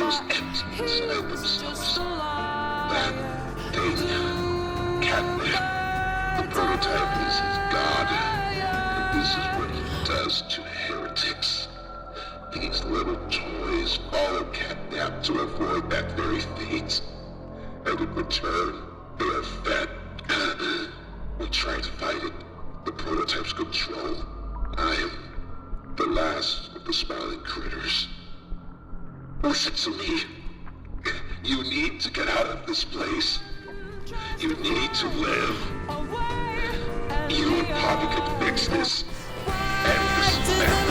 feels empty inside themselves. That thing, catnip, the prototype is his god, and this is what he does to heretics. These little toys follow catnap to avoid that very fate, and in return, they are fed. We try to fight it, the prototype's control. I am the last of the smiling critters. Listen to me. You need to get out of this place. You need to live. You and Poppy can fix this. End this.